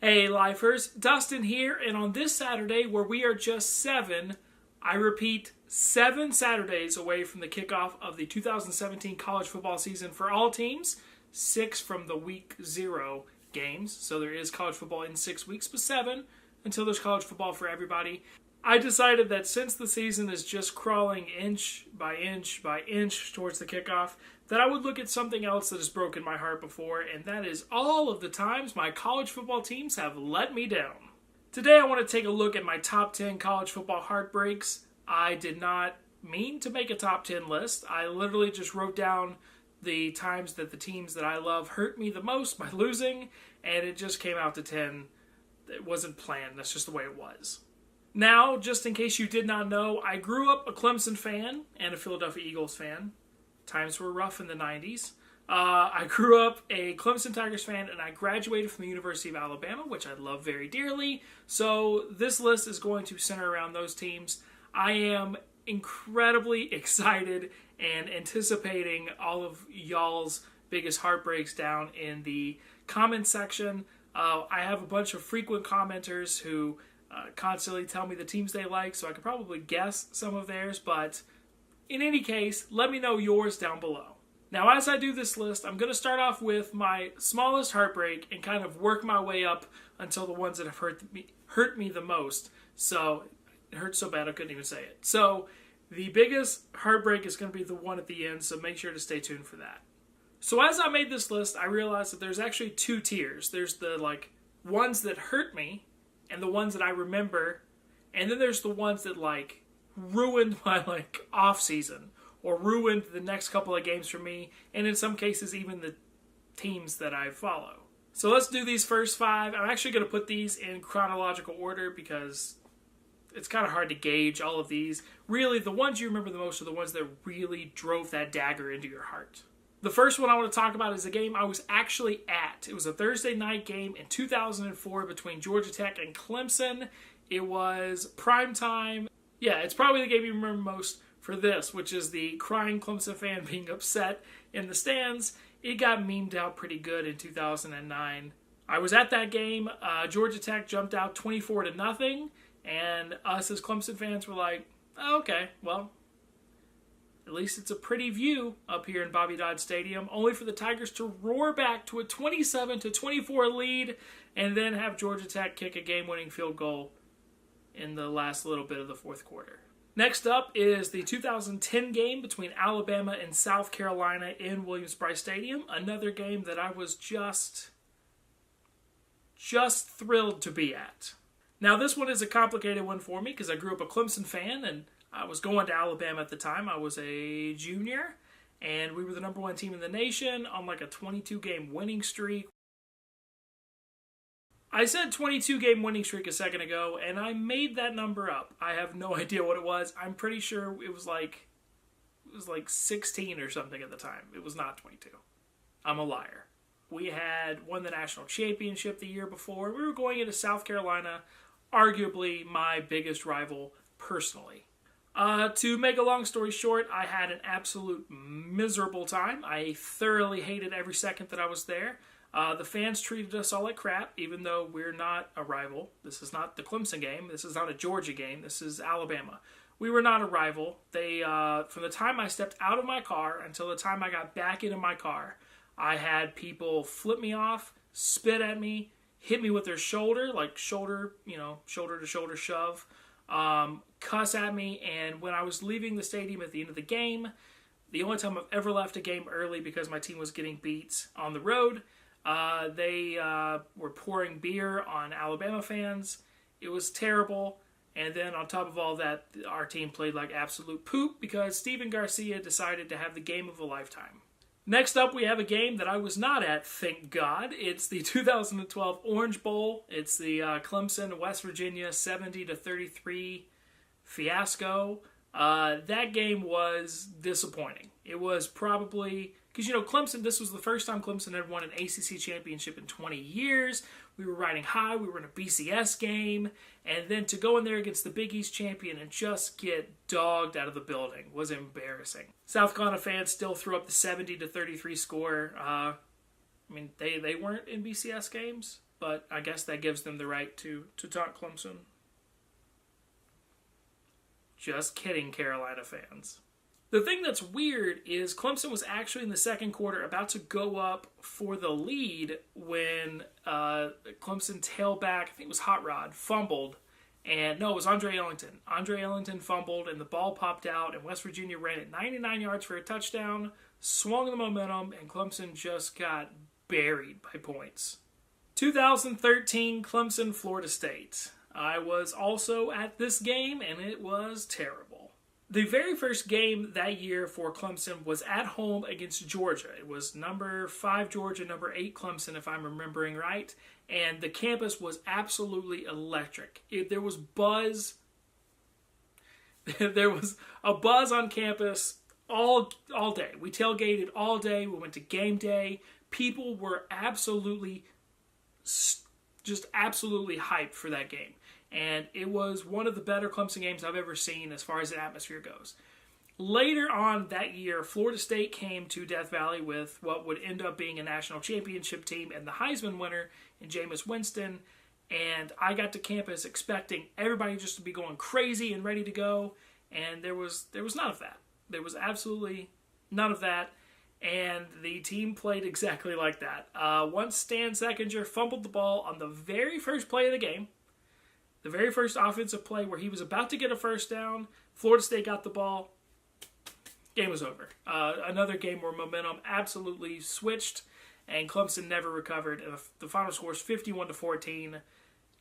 Hey lifers, Dustin here, and on this Saturday where we are just I repeat, 7 Saturdays away from the kickoff of the 2017 college football season for all teams, 6 from the week 0 games, so there is college football in 6 weeks, but 7 until there's college football for everybody. I decided that since the season is just crawling inch by inch by inch towards the kickoff, that I would look at something else that has broken my heart before, and that is all of the times my college football teams have let me down. Today I want to take a look at my top 10 college football heartbreaks. I did not mean to make a top 10 list. I literally just wrote down the times that the teams that I love hurt me the most by losing, and it just came out to 10. It wasn't planned. That's just the way it was. Now, just in case you did not know, I grew up a Clemson fan and a Philadelphia Eagles fan. Times were rough in the 90s. I grew up a Clemson Tigers fan, and I graduated from the University of Alabama, which I love very dearly. So this list is going to center around those teams. I am incredibly excited and anticipating all of y'all's biggest heartbreaks down in the comment section. I have a bunch of frequent commenters who constantly tell me the teams they like, so I could probably guess some of theirs, but in any case, let me know yours down below. Now, as I do this list, I'm going to start off with my smallest heartbreak and kind of work my way up until the ones that have hurt me the most. So, it hurt so bad I couldn't even say it. So, the biggest heartbreak is going to be the one at the end, so make sure to stay tuned for that. So, as I made this list, I realized that there's actually 2 tiers. There's the, ones that hurt me, and the ones that I remember, and then there's the ones that, ruined my, off season, or ruined the next couple of games for me, and in some cases, even the teams that I follow. So let's do these first 5. I'm actually going to put these in chronological order because it's kind of hard to gauge all of these. Really, the ones you remember the most are the ones that really drove that dagger into your heart. The first one I want to talk about is a game I was actually at. It was a Thursday night game in 2004 between Georgia Tech and Clemson. It was prime time. Yeah, it's probably the game you remember most for this, which is the crying Clemson fan being upset in the stands. It got memed out pretty good in 2009. I was at that game. Georgia Tech jumped out 24-0, and us as Clemson fans were like, oh, okay, well, at least it's a pretty view up here in Bobby Dodd Stadium, only for the Tigers to roar back to a 27-24 lead and then have Georgia Tech kick a game-winning field goal in the last little bit of the fourth quarter. Next up is the 2010 game between Alabama and South Carolina in Williams-Brice Stadium, another game that I was just thrilled to be at. Now, this one is a complicated one for me because I grew up a Clemson fan, and I was going to Alabama at the time. I was a junior, and we were the number 1 team in the nation on a 22-game winning streak. I said 22-game winning streak a second ago, and I made that number up. I have no idea what it was. I'm pretty sure it was like 16 or something at the time. It was not 22. I'm a liar. We had won the national championship the year before. We were going into South Carolina, arguably my biggest rival personally. To make a long story short, I had an absolute miserable time. I thoroughly hated every second that I was there. The fans treated us all like crap, even though we're not a rival. This is not the Clemson game. This is not a Georgia game. This is Alabama. We were not a rival. They, from the time I stepped out of my car until the time I got back into my car, I had people flip me off, spit at me, hit me with their shoulder, shoulder to shoulder shove, cuss at me, and when I was leaving the stadium at the end of the game, the only time I've ever left a game early because my team was getting beat on the road, they were pouring beer on Alabama fans. It was terrible. And then on top of all that, our team played like absolute poop because Steven Garcia decided to have the game of a lifetime. Next up, we have a game that I was not at, thank God. It's the 2012 Orange Bowl. It's the Clemson, West Virginia 70-33 fiasco. That game was disappointing. It was probably... Because, Clemson, this was the first time Clemson had won an ACC championship in 20 years. We were riding high. We were in a BCS game. And then to go in there against the Big East champion and just get dogged out of the building was embarrassing. South Carolina fans still threw up the 70-33 score. They weren't in BCS games, but I guess that gives them the right to talk Clemson. Just kidding, Carolina fans. The thing that's weird is Clemson was actually in the second quarter about to go up for the lead when Clemson tailback, I think it was Hot Rod, fumbled. And no, it was Andre Ellington. Andre Ellington fumbled and the ball popped out and West Virginia ran it 99 yards for a touchdown, swung the momentum, and Clemson just got buried by points. 2013 Clemson, Florida State. I was also at this game and it was terrible. The very first game that year for Clemson was at home against Georgia. It was number 5 Georgia, number 8 Clemson, if I'm remembering right. And the campus was absolutely electric. There was buzz. There was a buzz on campus all day. We tailgated all day. We went to game day. People were absolutely hyped for that game. And it was one of the better Clemson games I've ever seen as far as the atmosphere goes. Later on that year, Florida State came to Death Valley with what would end up being a national championship team and the Heisman winner in Jameis Winston. And I got to campus expecting everybody just to be going crazy and ready to go. And there was none of that. There was absolutely none of that. And the team played exactly like that. Once Stan Seckinger fumbled the ball on the very first play of the game, the very first offensive play where he was about to get a first down, Florida State got the ball, game was over. Another game where momentum absolutely switched, and Clemson never recovered. And the final score is 51-14.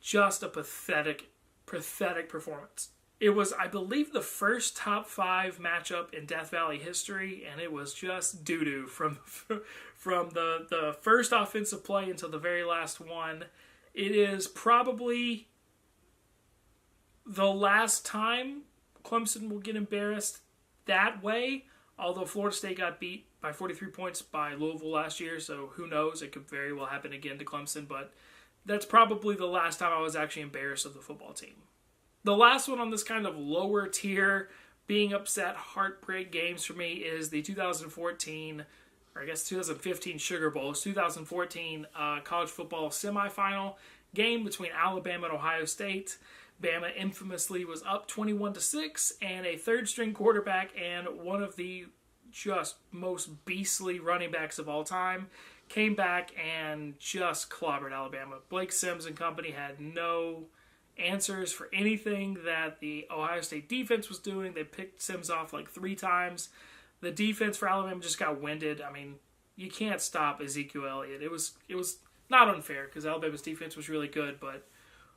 Just a pathetic performance. It was, I believe, the first top 5 matchup in Death Valley history, and it was just doo-doo from the first offensive play until the very last one. It is probably the last time Clemson will get embarrassed that way, although Florida State got beat by 43 points by Louisville last year, so who knows, it could very well happen again to Clemson, but that's probably the last time I was actually embarrassed of the football team. The last one on this kind of lower tier, being upset, heartbreak games for me is the 2014, or I guess 2015 Sugar Bowl. It's 2014 college football semifinal game between Alabama and Ohio State. Bama infamously was up 21-6, and a third-string quarterback and one of the just most beastly running backs of all time came back and just clobbered Alabama. Blake Sims and company had no answers for anything that the Ohio State defense was doing. They picked Sims off like 3 times. The defense for Alabama just got winded. I mean, you can't stop Ezekiel Elliott. It was not unfair because Alabama's defense was really good, but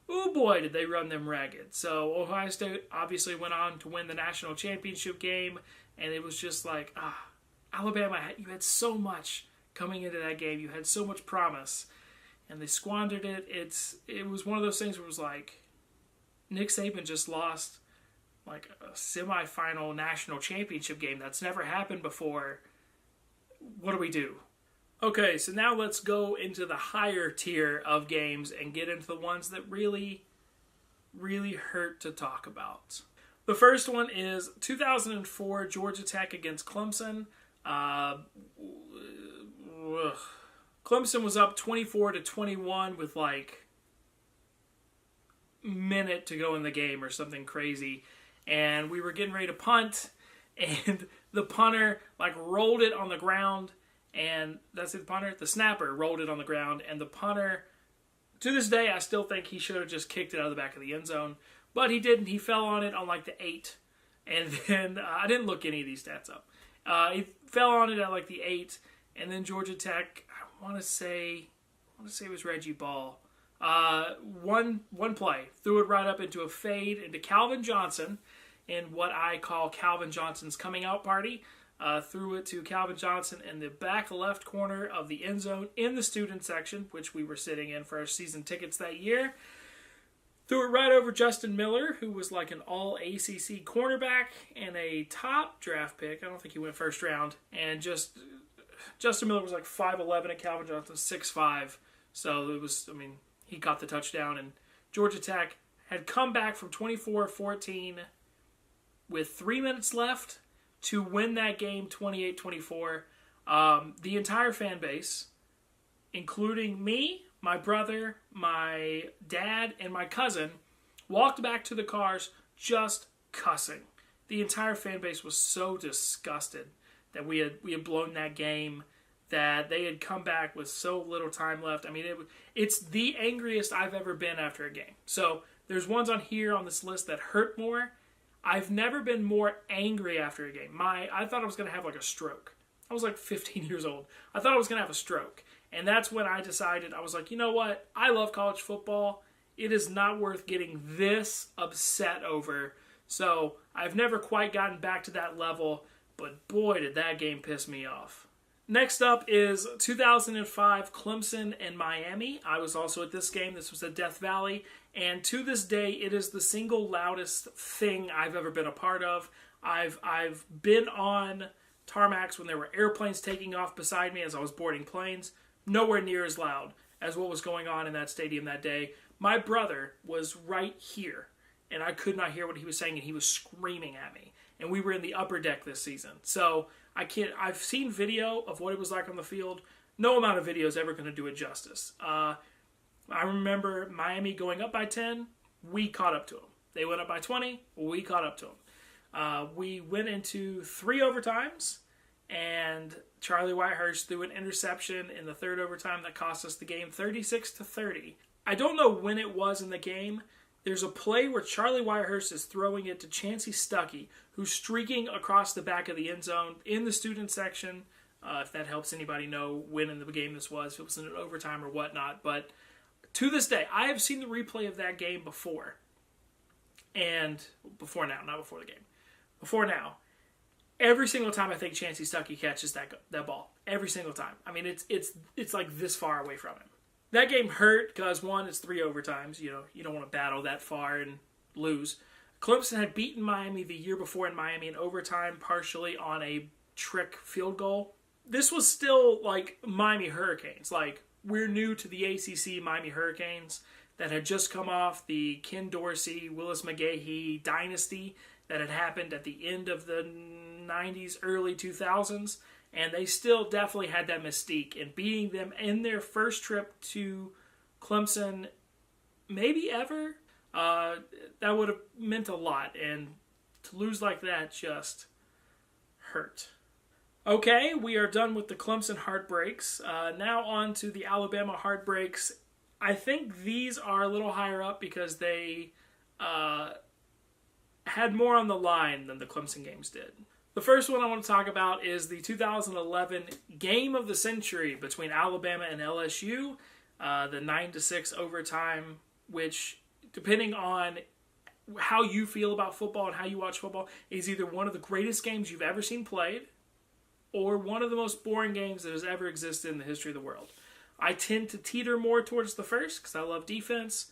oh boy, did they run them ragged. So Ohio State obviously went on to win the national championship game, and it was just like, Alabama, you had so much coming into that game. You had so much promise, and they squandered it. It was one of those things where it was like, Nick Saban just lost like a semifinal national championship game. That's never happened before. What do we do? Okay, so now let's go into the higher tier of games and get into the ones that really, really hurt to talk about. The first one is 2004 Georgia Tech against Clemson. Clemson was up 24-21 with like minute to go in the game or something crazy, and we were getting ready to punt, and the punter like rolled it on the ground. And that's it, the punter. The snapper rolled it on the ground, and the punter, to this day, I still think he should have just kicked it out of the back of the end zone. But he didn't. He fell on it on like the 8. And then, I didn't look any of these stats up. He fell on it at like the 8. And then Georgia Tech, I want to say it was Reggie Ball. One play, threw it right up into a fade into Calvin Johnson in what I call Calvin Johnson's coming out party. Threw it to Calvin Johnson in the back left corner of the end zone in the student section, which we were sitting in for our season tickets that year. Threw it right over Justin Miller, who was like an all-ACC cornerback and a top draft pick. I don't think he went first round. And Justin Miller was like 5'11", and Calvin Johnson 6'5". So it was, he got the touchdown. And Georgia Tech had come back from 24-14 with 3 minutes left to win that game 28-24. The entire fan base, including me, my brother, my dad, and my cousin walked back to the cars just cussing. The entire fan base was so disgusted that we had blown that game, that they had come back with so little time left. I mean, it's the angriest I've ever been after a game. So there's ones on here on this list that hurt more. I've never been more angry after a game. I thought I was going to have like a stroke. I was like 15 years old. I thought I was going to have a stroke. And that's when I decided, I was like, you know what? I love college football. It is not worth getting this upset over. So I've never quite gotten back to that level, but boy, did that game piss me off. Next up is 2005 Clemson and Miami. I was also at this game. This was at Death Valley. And to this day, it is the single loudest thing I've ever been a part of. I've been on tarmacs when there were airplanes taking off beside me as I was boarding planes. Nowhere near as loud as what was going on in that stadium that day. My brother was right here, and I could not hear what he was saying, and he was screaming at me. And we were in the upper deck this season. So I've seen video of what it was like on the field. No amount of video is ever going to do it justice. I remember Miami going up by 10. We caught up to them. They went up by 20. We caught up to them. We went into 3 overtimes, and Charlie Whitehurst threw an interception in the 3rd overtime that cost us the game 36-30. I don't know when it was in the game. There's a play where Charlie Whitehurst is throwing it to Chancey Stuckey, who's streaking across the back of the end zone in the student section. If that helps anybody know when in the game this was, if it was in an overtime or whatnot. But to this day, I have seen the replay of that game before. And before now, not before the game. Before now. Every single time I think Chancey Stuckey catches that ball. Every single time. I mean, it's like this far away from him. That game hurt because, one, it's 3 overtimes. You know, you don't want to battle that far and lose. Clemson had beaten Miami the year before in Miami in overtime, partially on a trick field goal. This was still like Miami Hurricanes. Like, we're new to the ACC Miami Hurricanes that had just come off the Ken Dorsey, Willis McGahee dynasty that had happened at the end of the 90s, early 2000s. And they still definitely had that mystique. And beating them in their first trip to Clemson, maybe ever, that would have meant a lot. And to lose like that just hurt. Okay, we are done with the Clemson Heartbreaks. Now on to the Alabama Heartbreaks. I think these are a little higher up because they had more on the line than the Clemson games did. The first one I want to talk about is the 2011 Game of the Century between Alabama and LSU, the 9-6 overtime, which, depending on how you feel about football and how you watch football, is either one of the greatest games you've ever seen played or one of the most boring games that has ever existed in the history of the world. I tend to teeter more towards the first because I love defense.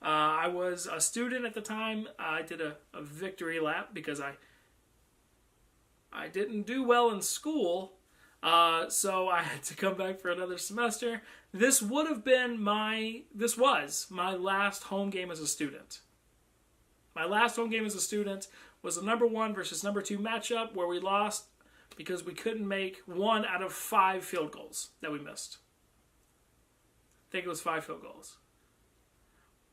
I was a student at the time. I did a victory lap because I didn't do well in school, so I had to come back for another semester. This was my last home game as a student. My last home game as a student was a number 1 versus number 2 matchup where we lost because we couldn't make 1 out of 5 field goals that we missed. I think it was 5 field goals.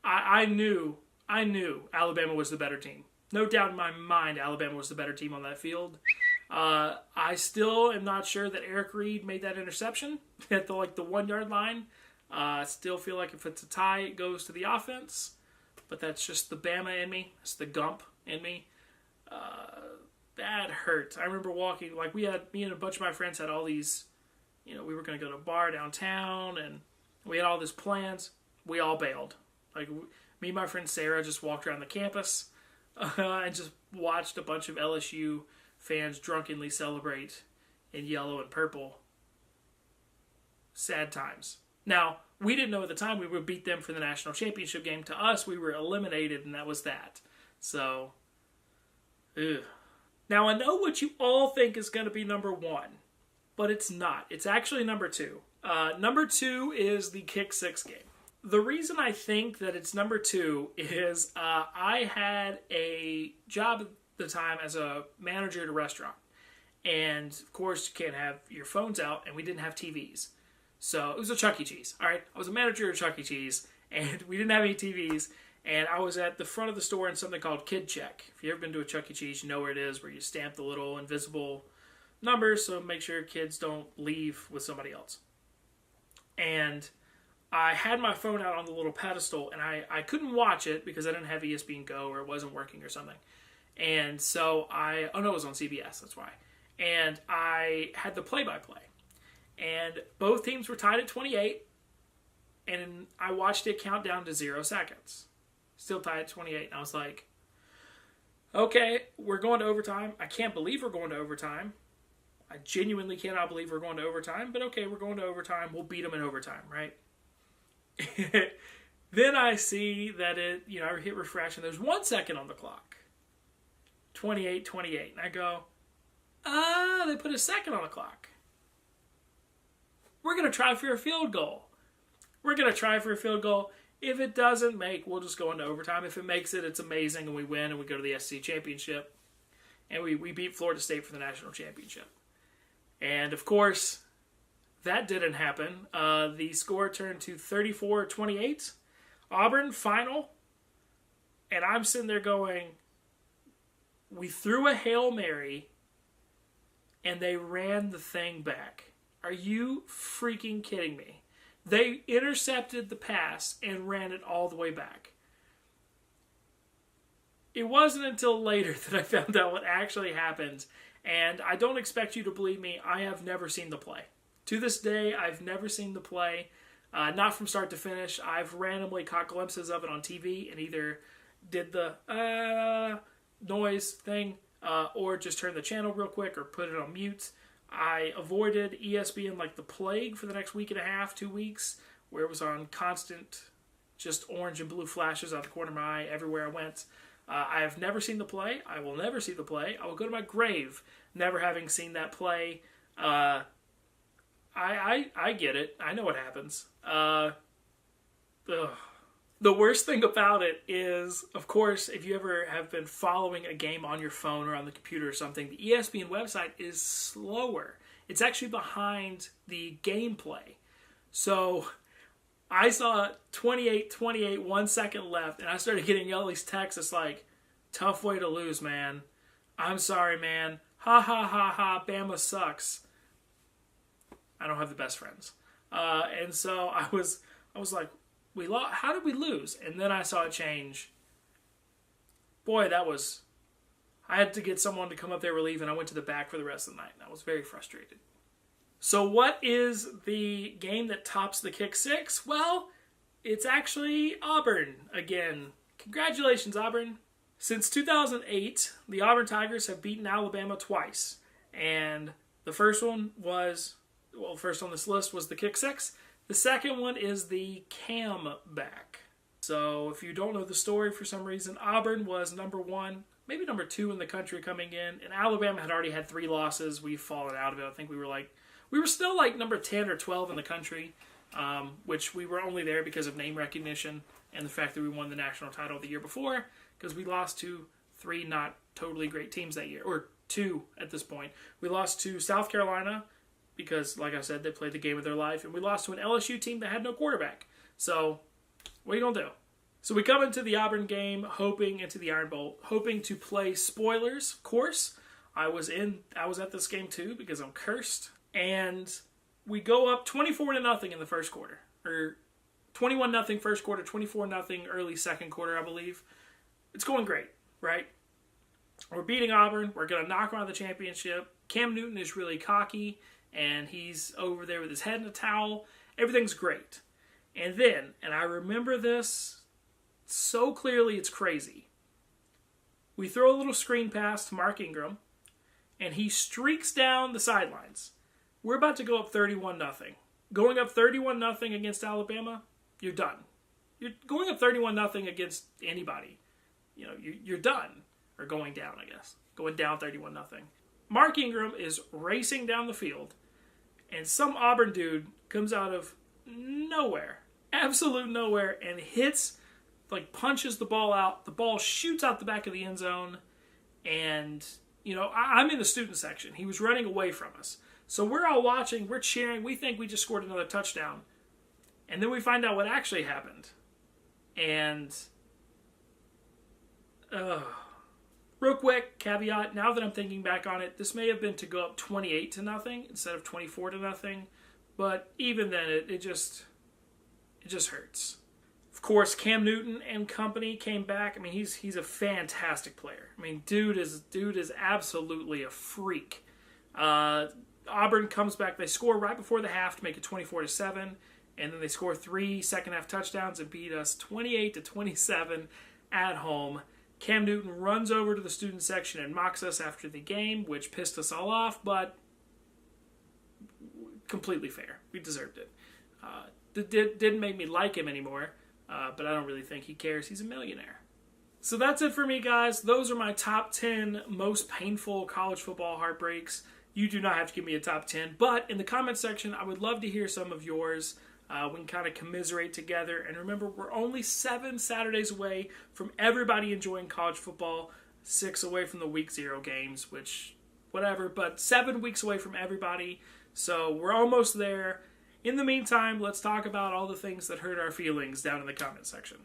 I knew Alabama was the better team. No doubt in my mind, Alabama was the better team on that field. I still am not sure that Eric Reed made that interception at the 1-yard line. I still feel like if it's a tie, it goes to the offense. But that's just the Bama in me. It's the Gump in me. That hurt. I remember walking, me and a bunch of my friends had all these, we were going to go to a bar downtown, and we had all these plans. We all bailed. Me and my friend Sarah just walked around the campus and just watched a bunch of LSU fans drunkenly celebrate in yellow and purple. Sad times. Now, we didn't know at the time we would beat them for the national championship game. To us, we were eliminated, and that was that. So, ugh. Now, I know what you all think is going to be number 1, but it's not. It's actually number 2. Number 2 is the Kick 6 game. The reason I think that it's number 2 is I had a job at the time as a manager at a restaurant. And, of course, you can't have your phones out, and we didn't have TVs. So it was a Chuck E. Cheese. All right, I was a manager at Chuck E. Cheese, and we didn't have any TVs. And I was at the front of the store in something called Kid Check. If you've ever been to a Chuck E. Cheese, you know where it is, where you stamp the little invisible numbers so make sure kids don't leave with somebody else. And I had my phone out on the little pedestal, and I couldn't watch it because I didn't have ESPN Go or it wasn't working or something. And so it was on CBS, that's why. And I had the play-by-play. And both teams were tied at 28, and I watched it count down to 0 seconds. Still tied at 28, and I was like, okay, we're going to overtime. I can't believe we're going to overtime. I genuinely cannot believe we're going to overtime, but okay, we're going to overtime. We'll beat them in overtime, right? Then I see that I hit refresh, and there's 1 second on the clock. 28-28. And I go, they put a second on the clock. We're going to try for a field goal. If it doesn't make, we'll just go into overtime. If it makes it, it's amazing, and we win, and we go to the SEC championship. And we beat Florida State for the national championship. And, of course, that didn't happen. The score turned to 34-28. Auburn, final. And I'm sitting there going, we threw a Hail Mary, and they ran the thing back. Are you freaking kidding me? They intercepted the pass and ran it all the way back. It wasn't until later that I found out what actually happened, and I don't expect you to believe me. I have never seen the play. To this day, I've never seen the play, not from start to finish. I've randomly caught glimpses of it on TV and either did the noise thing or just turned the channel real quick or put it on mute. I avoided ESPN like the plague for the next week and a half, 2 weeks, where it was on constant just orange and blue flashes out the corner of my eye everywhere I went. I have never seen the play. I will never see the play. I will go to my grave never having seen that play. I get it. I know what happens. The worst thing about it is, of course, if you ever have been following a game on your phone or on the computer or something, the ESPN website is slower. It's actually behind the gameplay. So I saw 28-28, 1 second left, and I started getting all these texts. It's like, tough way to lose, man. I'm sorry, man. Ha ha ha ha, Bama sucks. I don't have the best friends. And so I was like, we lost. How did we lose? And then I saw it change. Boy, I had to get someone to come up there relief, and I went to the back for the rest of the night, and I was very frustrated. So what is the game that tops the Kick Six? Well, it's actually Auburn again. Congratulations, Auburn. Since 2008, the Auburn Tigers have beaten Alabama twice. And the first one first on this list was the Kick Six. The second one is the Cam back. So if you don't know the story for some reason, Auburn was number 1, maybe number 2 in the country coming in, and Alabama had already had 3 losses. We've fallen out of it. I think we were still like number 10 or 12 in the country, which we were only there because of name recognition and the fact that we won the national title the year before, because we lost to 3 not totally great teams that year, or 2 at this point. We lost to South Carolina, because, like I said, they played the game of their life. And we lost to an LSU team that had no quarterback. So, what are you going to do? So we come into the Auburn game, into the Iron Bowl, hoping to play spoilers. Of course, I was at this game too, because I'm cursed. And we go up 24-0 in the first quarter. Or 21-0 first quarter, 24-0 early second quarter, I believe. It's going great, right? We're beating Auburn. We're going to knock around the championship. Cam Newton is really cocky. And he's over there with his head in a towel. Everything's great. And then, and I remember this so clearly, it's crazy. We throw a little screen pass to Mark Ingram, and he streaks down the sidelines. We're about to go up 31-0. Going up 31-0 against Alabama, you're done. You're going up 31-0 against anybody. You're done. Or going down, I guess. Going down 31-0. Mark Ingram is racing down the field, and some Auburn dude comes out of nowhere, absolute nowhere, and punches the ball out. The ball shoots out the back of the end zone, and, I'm in the student section. He was running away from us. So we're all watching, we're cheering, we think we just scored another touchdown. And then we find out what actually happened. And, real quick, caveat, now that I'm thinking back on it, this may have been to go up 28-0 instead of 24-0. But even then, it just hurts. Of course, Cam Newton and company came back. I mean, he's a fantastic player. I mean, dude is absolutely a freak. Auburn comes back. They score right before the half to make it 24-7, and then they score 3 second-half touchdowns and beat us 28-27 at home. Cam Newton runs over to the student section and mocks us after the game, which pissed us all off, but completely fair. We deserved it. Didn't make me like him anymore, but I don't really think he cares. He's a millionaire. So that's it for me, guys. Those are my top 10 most painful college football heartbreaks. You do not have to give me a top 10, but in the comment section, I would love to hear some of yours. We can kind of commiserate together. And remember, we're only 7 Saturdays away from everybody enjoying college football, 6 away from the week 0 games, which, whatever, but 7 weeks away from everybody. So we're almost there. In the meantime, let's talk about all the things that hurt our feelings down in the comment section.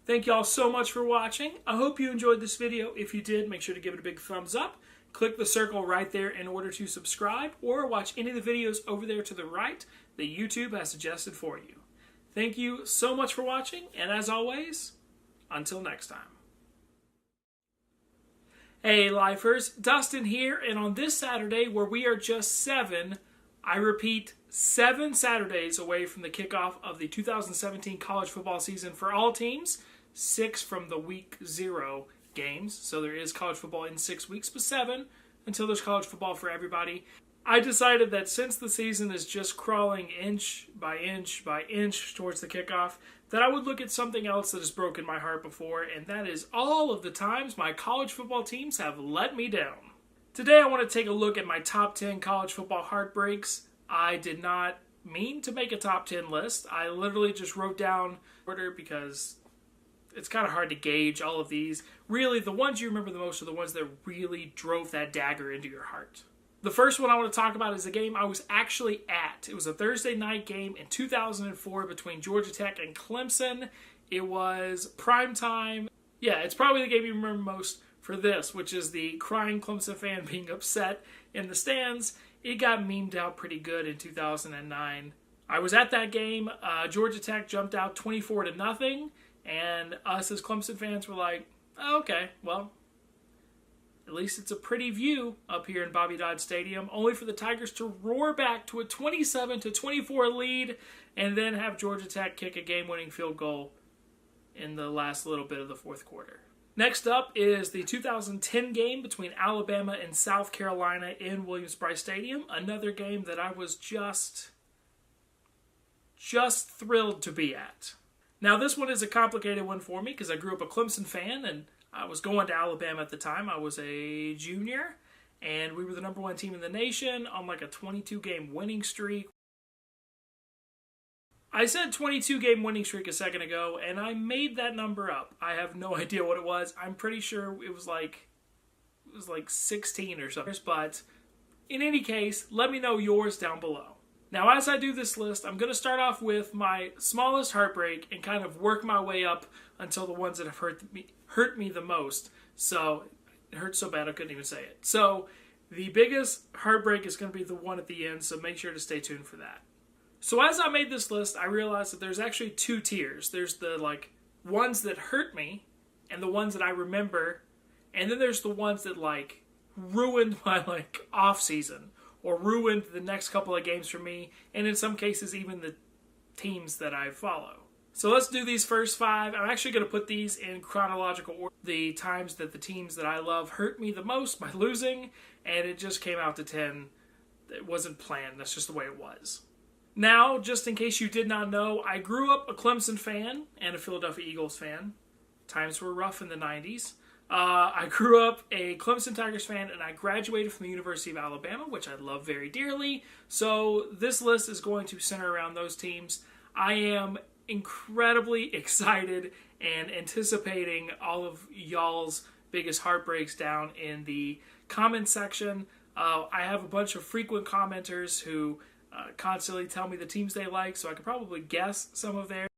Thank y'all so much for watching. I hope you enjoyed this video. If you did, make sure to give it a big thumbs up. Click the circle right there in order to subscribe, or watch any of the videos over there to the right that YouTube has suggested for you. Thank you so much for watching, and as always, until next time. Hey lifers, Dustin here, and on this Saturday where we are just 7, I repeat, 7 Saturdays away from the kickoff of the 2017 college football season for all teams, 6 from the week 0 games. So there is college football in 6 weeks, but 7 until there's college football for everybody. I decided that since the season is just crawling inch by inch by inch towards the kickoff, that I would look at something else that has broken my heart before, and that is all of the times my college football teams have let me down. Today I want to take a look at my top 10 college football heartbreaks. I did not mean to make a top 10 list. I literally just wrote down order because it's kind of hard to gauge all of these. Really, the ones you remember the most are the ones that really drove that dagger into your heart. The first one I want to talk about is a game I was actually at. It was a Thursday night game in 2004 between Georgia Tech and Clemson. It was prime time. Yeah, it's probably the game you remember most for this, which is the crying Clemson fan being upset in the stands. It got memed out pretty good in 2009. I was at that game. Georgia Tech jumped out 24-0, and us as Clemson fans were like, oh, okay, well, at least it's a pretty view up here in Bobby Dodd Stadium, only for the Tigers to roar back to a 27-24 lead and then have Georgia Tech kick a game-winning field goal in the last little bit of the fourth quarter. Next up is the 2010 game between Alabama and South Carolina in Williams-Brice Stadium, another game that I was just thrilled to be at. Now, this one is a complicated one for me because I grew up a Clemson fan, and I was going to Alabama at the time. I was a junior, and we were the #1 team in the nation on like a 22-game winning streak. I said 22-game winning streak a second ago, and I made that number up. I have no idea what it was. I'm pretty sure it was like 16 or something. But in any case, let me know yours down below. Now, as I do this list, I'm going to start off with my smallest heartbreak and kind of work my way up until the ones that have hurt me the most. So, it hurt so bad I couldn't even say it. So, the biggest heartbreak is going to be the one at the end, so make sure to stay tuned for that. So, as I made this list, I realized that there's actually 2 tiers. There's the, ones that hurt me and the ones that I remember, and then there's the ones that, ruined my, off-season, or ruined the next couple of games for me, and in some cases, even the teams that I follow. So let's do these first 5. I'm actually going to put these in chronological order. The times that the teams that I love hurt me the most by losing, and it just came out to 10. It wasn't planned. That's just the way it was. Now, just in case you did not know, I grew up a Clemson fan and a Philadelphia Eagles fan. Times were rough in the 90s. I grew up a Clemson Tigers fan, and I graduated from the University of Alabama, which I love very dearly. So this list is going to center around those teams. I am incredibly excited and anticipating all of y'all's biggest heartbreaks down in the comment section. I have a bunch of frequent commenters who constantly tell me the teams they like, so I could probably guess some of theirs.